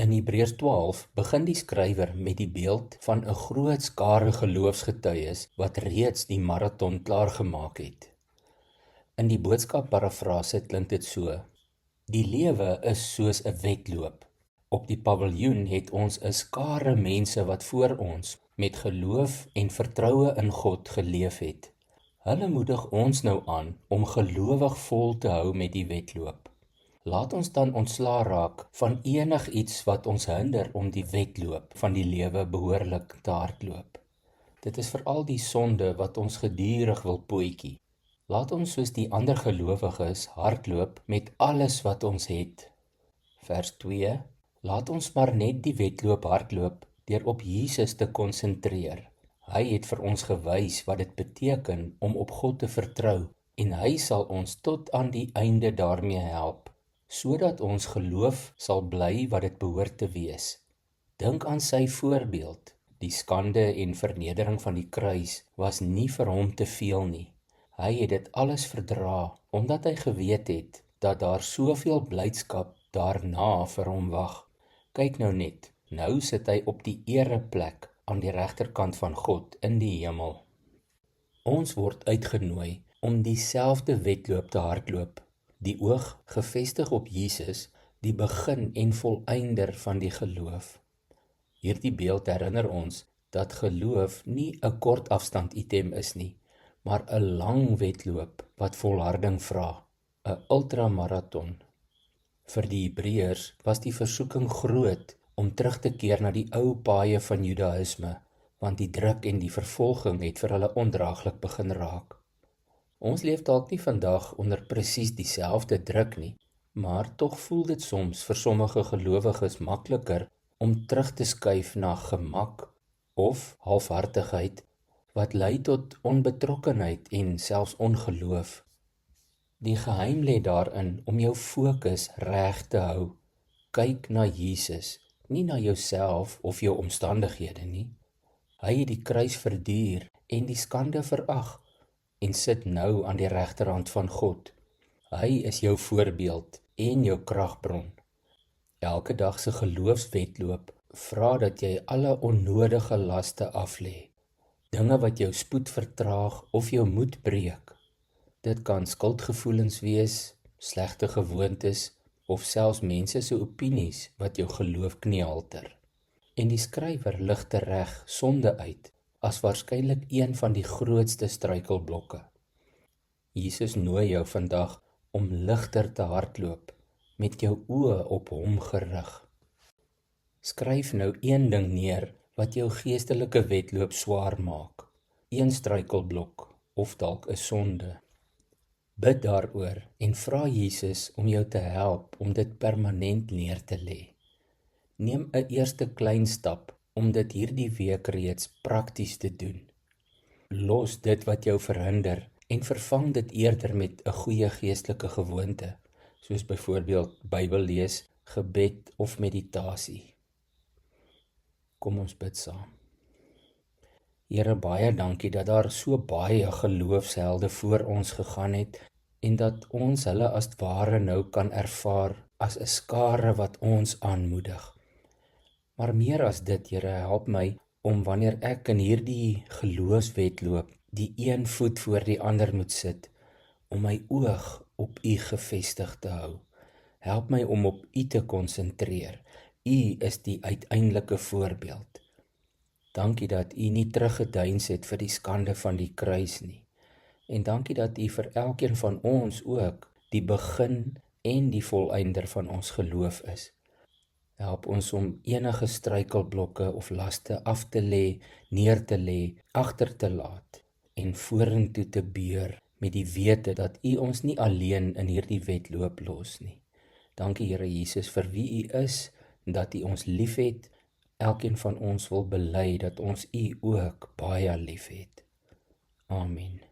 In Hebreërs 12 begin die skrywer met die beeld van 'n groot skare geloofsgetuies wat reeds die marathon klaargemaak het. In die boodskap parafrase klink dit so: Die lewe is soos 'n wedloop. Op die paviljoen het ons 'n skare mense wat voor ons met geloof en vertroue in God geleef het. Hulle moedig ons nou aan om gelowig vol te hou met die wedloop. Laat ons dan ontslaa raak van enigiets wat ons hinder om die wedloop van die lewe behoorlik te hardloop. Dit is veral die sonde wat ons gedurig wil pootjie. Laat ons soos die ander gelowiges hardloop met alles wat ons het. Vers 2: Laat ons maar net die wedloop hardloop deur op Jesus te konsentreer. Hy het vir ons gewys wat dit beteken om op God te vertrou en hy sal ons tot aan die einde daarmee help, sodat ons geloof sal bly wat dit behoort te wees. Dink aan sy voorbeeld. Die skande en vernedering van die kruis was nie vir hom te veel nie. Hy het dit alles verdra, omdat hy geweet het dat daar soveel blydskap daarna vir hom wag. Kyk nou net, nou sit hy op die ereplek aan die regterkant van God in die hemel. Ons word uitgenooi om dieselfde wedloop te hardloop, die oog gefestig op Jesus, die begin en volëinder van die geloof. Hierdie beeld herinner ons dat geloof nie 'n kort afstand item is nie, maar 'n lang wedloop wat volharding vra, 'n ultramarathon. Vir die Hebreërs was die versoeking groot om terug te keer na die ou paaie van Judaïsme, want die druk en die vervolging het vir hulle ondraaglik begin raak. Ons leef dalk nie vandag onder presies dieselfde druk nie, maar tog voel dit soms vir sommige gelowiges makliker om terug te skuif na gemak of halfhartigheid wat lei tot onbetrokkenheid en selfs ongeloof. Die geheim lê daarin om jou fokus reg te hou. Kyk na Jesus, nie na jouself of jou omstandighede nie. Hy het die kruis verduur en die skande verag en sit nou aan die regterhand van God. Hy is jou voorbeeld en jou kragbron. Elke dag se geloofswedloop vra dat jy alle onnodige laste aflê. Dinge wat jou spoed vertraag of jou moed breek. Dit kan skuldgevoelens wees, slegte gewoontes of selfs mense se opinies wat jou geloof kniehalter. En die skrywer lig tereg sonde uit as waarskynlik een van die grootste struikelblokke. Jesus nooi jou vandag om ligter te hardloop, met jou oë op hom gerig. Skryf nou een ding neer wat jou geestelike wedloop swaar maak, een struikelblok of dalk 'n sonde. Bid daaroor en vra Jesus om jou te help om dit permanent neer te lê. Neem 'n eerste klein stap om dit hierdie week reeds prakties te doen. Los dit wat jou verhinder en vervang dit eerder met 'n goeie geestelike gewoonte, soos byvoorbeeld Bybel lees, gebed of meditasie. Kom ons bid saam. Here, baie dankie dat daar so baie geloofshelde voor ons gegaan het en dat ons hulle as ware nou kan ervaar as 'n skare wat ons aanmoedig. Maar meer as dit, Here, help my om wanneer ek in hierdie geloofswedloop die een voet voor die ander moet sit, om my oog op U gefestig te hou. Help my om op U te konsentreer. U is die uiteindelike voorbeeld. Dankie dat U nie teruggedeins het vir die skande van die kruis nie. En dankie dat U vir elkeen van ons ook die begin en die volëinder van ons geloof is. Help ons om enige struikelblokke of laste af te lê, neer te lê, agter te laat en vorentoe te beur met die wete dat U ons nie alleen in hierdie wedloop los nie. Dankie Here Jesus vir wie U is, dat U ons liefhet. Elkeen van ons wil bely dat ons U ook baie liefhet. Amen.